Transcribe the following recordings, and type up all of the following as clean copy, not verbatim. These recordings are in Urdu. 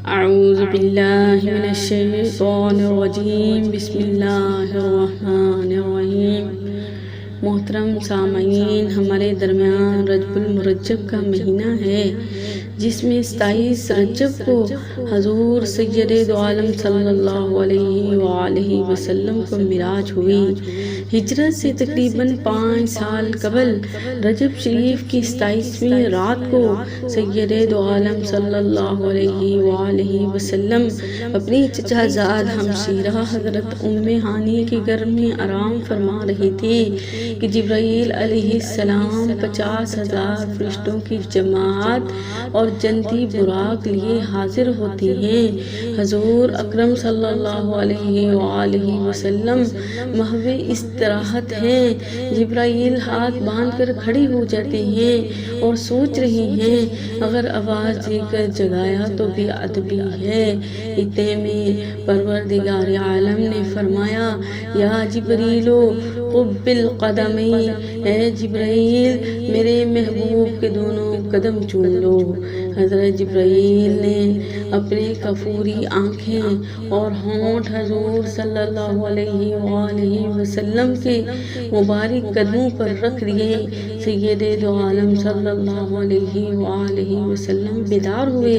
اعوذ باللہ من الشیطان الرجیم، بسم اللہ الرحمن الرحیم۔ محترم سامعین، ہمارے درمیان رجب المرجب کا مہینہ ہے، جس میں 27 رجب کو حضور سید دو عالم صلی اللہ علیہ وآلہ وسلم کو معراج ہوئی۔ ہجرت سے تقریباً 5 سال قبل رجب شریف کی 27ویں رات کو سید دو عالم صلی اللہ علیہ وآلہ وسلم اپنی چچا زاد ہمشیرہ حضرت ام ہانی کے گھر میں آرام فرما رہی تھی کہ جبرائیل علیہ السلام 50,000 فرشتوں کی جماعت اور جنتی براق لیے حاضر ہوتی ہیں۔ حضور اکرم صلی اللہ علیہ وآلہ وسلم محو استراحت ہیں۔ جبرائیل ہاتھ باندھ کر کھڑی ہو جاتے ہیں اور سوچ رہی ہیں، اگر آواز دے کر جگایا تو بے ادبی ہے۔ اتنے میں پروردگار عالم نے فرمایا، یا جبریلو قبل قدمی، اے جبرائیل میرے محبوب کے دونوں قدم چوم لو۔ حضرت جبرائیل نے اپنے کفوری آنکھیں اور ہونٹ حضور صلی اللہ علیہ وآلہ وسلم کے مبارک قدموں پر رکھ دیے۔ سید دو عالم صلی اللہ علیہ وآلہ وسلم بیدار ہوئے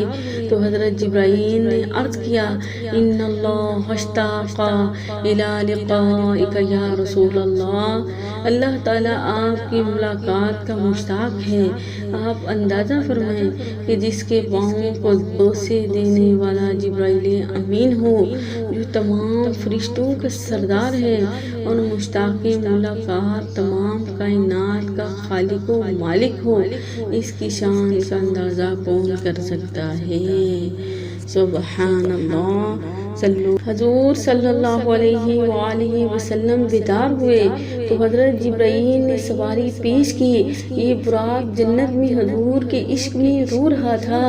تو حضرت جبرائیل نے عرض کیا، ان اللہ اشتاق الی لقائک یا رسول اللہ، اللہ تعالیٰ آپ کی ملاقات کا مشتاق ہے۔ آپ اندازہ فرمائیں کہ جس کے پاؤں کو بوسے دینے والا جبرائیل امین ہو، جو تمام فرشتوں کا سردار ہے اور مشتاق ملاقات تمام کائنات کا خالق و مالک ہو، اس کی شان کا اندازہ کون کر سکتا ہے؟ سبحان اللہ۔ حضور صلی اللہ علیہ وآلہ وسلم بیدار ہوئے تو حضرت جبرائیل نے سواری پیش کی۔ یہ براق جنت میں حضور کے عشق میں رو رہا تھا۔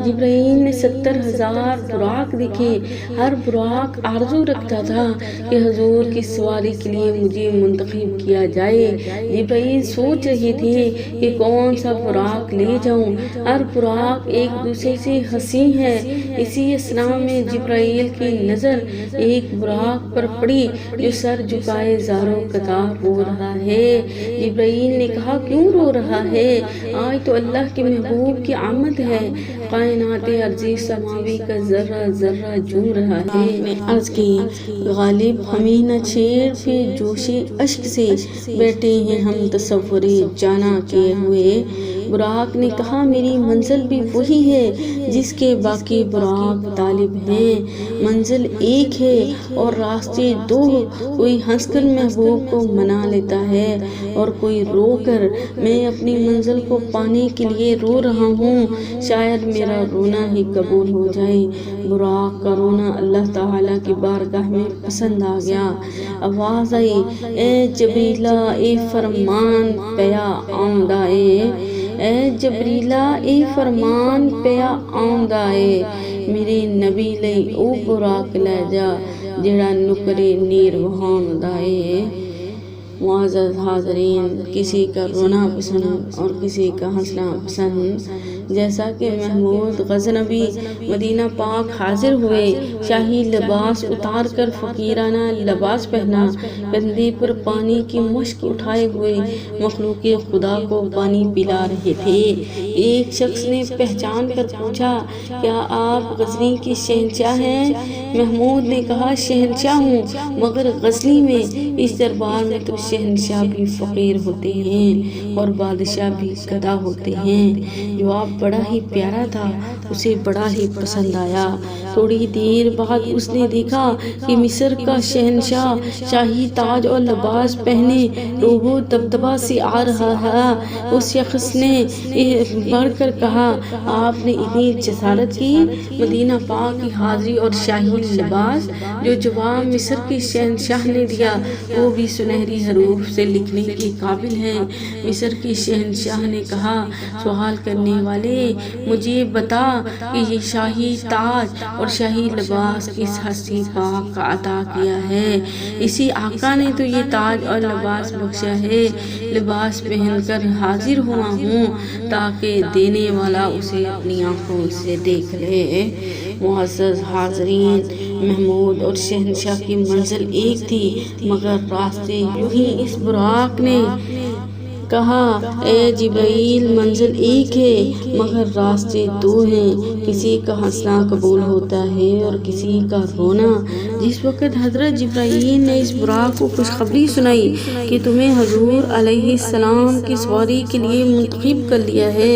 جبرائیل نے 70,000 براق دیکھے۔ ہر براق آرزو رکھتا تھا کہ حضور کی سواری کے لیے مجھے منتخب کیا جائے۔ جبرائیل سوچ رہے تھے کہ کون سا براق لے جاؤں۔ ہر براق ایک دوسرے سے حسین ہے۔ اسی اثناء میں جبرائیل کی نظر ایک براق پر پڑی جو سر جھکائے زاروں قطار رو رہا ہے۔ جبرائیل نے کہا، کیوں رو رہا ہے؟ آج تو اللہ کے محبوب کی آمد ہے۔ کائنات ارضی سماوی کا ذرہ ذرہ جھوم رہا ہے۔ میں عرض کی، غالب ہمیں نہ چھیڑ، پھر جوش اشک سے بیٹھے ہیں ہم تصور جانا کیے ہوئے۔ براق نے کہا، میری منزل بھی وہی ہے جس کے باقی براق طالب ہیں۔ منزل ایک ہے اور راستے دو، کوئی ہنس کر محبوب کو منا لیتا ہے اور کوئی رو کر۔ میں اپنی منزل کو پانے کے لیے رو رہا ہوں، شاید میرا رونا ہی قبول ہو جائے۔ براق کا رونا اللہ تعالیٰ کی بارگاہ میں پسند آ گیا۔ آواز آئی، اے جبریلہ اے فرمان پیا آمدائے، اے جبریلہ اے فرمان پیا آمدائے، میرے نبی لئی او براق لے جا جڑا نکرے نیر وہان دائے۔ معزز حاضرین، کسی کا رونا پسند اور کسی کا ہنسنا پسند۔ جیسا کہ محمود غزنوی مدینہ پاک حاضر ہوئے، شاہی لباس اتار کر فقیرانہ لباس پہنا، کندھے پر پانی کی مشک اٹھائے ہوئے مخلوق خدا کو پانی پلا رہے تھے۔ ایک شخص نے پہچان کر پوچھا، کیا آپ غزنی کے شہنشاہ ہیں؟ محمود نے کہا، شہنشاہ ہوں مگر غزنی میں۔ اس دربار میں تو شہنشاہ بھی فقیر ہوتے ہیں اور بادشاہ بھی گدھا ہوتے ہیں۔ جواب بڑا ہی پیارا تھا، اسے بڑا ہی پسند آیا۔ تھوڑی دیر بعد اس نے دیکھا کہ مصر کا شہنشاہ شاہی تاج اور لباس پہنے روب و دبدبہ سے آ رہا ہے۔ اس شخص نے بڑھ کر کہا، آپ نے اتنی جسارت کی؟ مدینہ پاک کی حاضری اور شاہی لباس جو جواب مصر کے شہنشاہ نے دیا وہ بھی سنہری حروف سے لکھنے کے قابل ہیں۔ مصر کے شہنشاہ نے کہا، سوال کرنے والے مجھے بتا کہ یہ شاہی تاج اور شاہی لباس کس ہستی پاک کا عطا کیا ہے؟ اسی آقا نے تو یہ تاج اور لباس بخشا ہے۔ لباس پہن کر حاضر ہوا ہوں تاکہ دینے والا اسے اپنی آنکھوں سے دیکھ لے۔ معزز حاضرین، محمود اور شہنشاہ کی منزل ایک تھی، مگر راستے یوں ہی اس براق نے کہا، اے جبرائیل منزل ایک ہے مگر راستے دو ہیں، کسی کا ہنسنا قبول ہوتا ہے اور کسی کا رونا۔ جس وقت حضرت جبرائیل نے اس براق کو خوشخبری سنائی کہ تمہیں حضور علیہ السلام کی سواری کے لیے منتخب کر لیا ہے،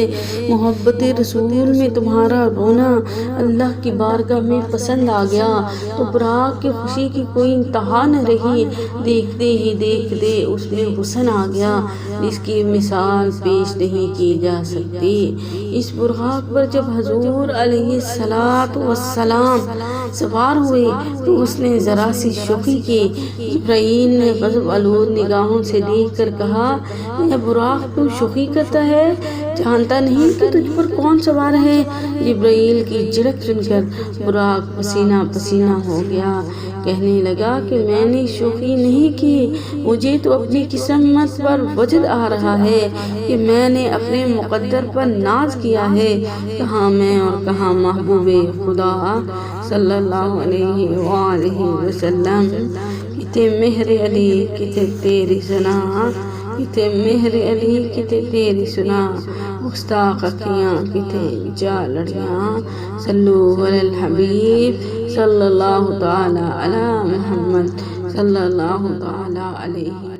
محبت رسول میں تمہارا رونا اللہ کی بارگاہ میں پسند آ گیا، تو براق کی خوشی کی کوئی انتہا نہ رہی۔ دیکھتے ہی دیکھتے اس میں حسن آ گیا جس کی مثال پیش نہیں کی جا سکتی۔ اس براق پر جب حضور علیہ السلام سوار ہوئے تو اس نے ذرا سی شوخی کی۔ جبرائیل نے غضب آلود نگاہوں سے دیکھ کر کہا، اے براق تو شوخی کرتا ہے، جانتا نہیں کہ تجھ پر کون سوار ہے؟ جبرائیل کی جھڑک سن کر براق پسینہ پسینہ ہو گیا، کہنے لگا کہ میں نے شوخی نہیں کی، مجھے تو اپنی قسمت پر وجد آ رہا ہے کہ میں نے اپنے مقدر پر ناز کیا ہے۔ کہاں میں اور کہاں محبوب خدا صلی اللہ علیہ وآلہ وسلم، کتے مہر علی کتے تیری سنا، کتے مہر علی کتے تیری سنا، گستاخ اکھیاں کتے جا لڑیاں، صلو علی الحبیب صلی اللہ تعالی علی محمد صلی اللہ تعالی علیہ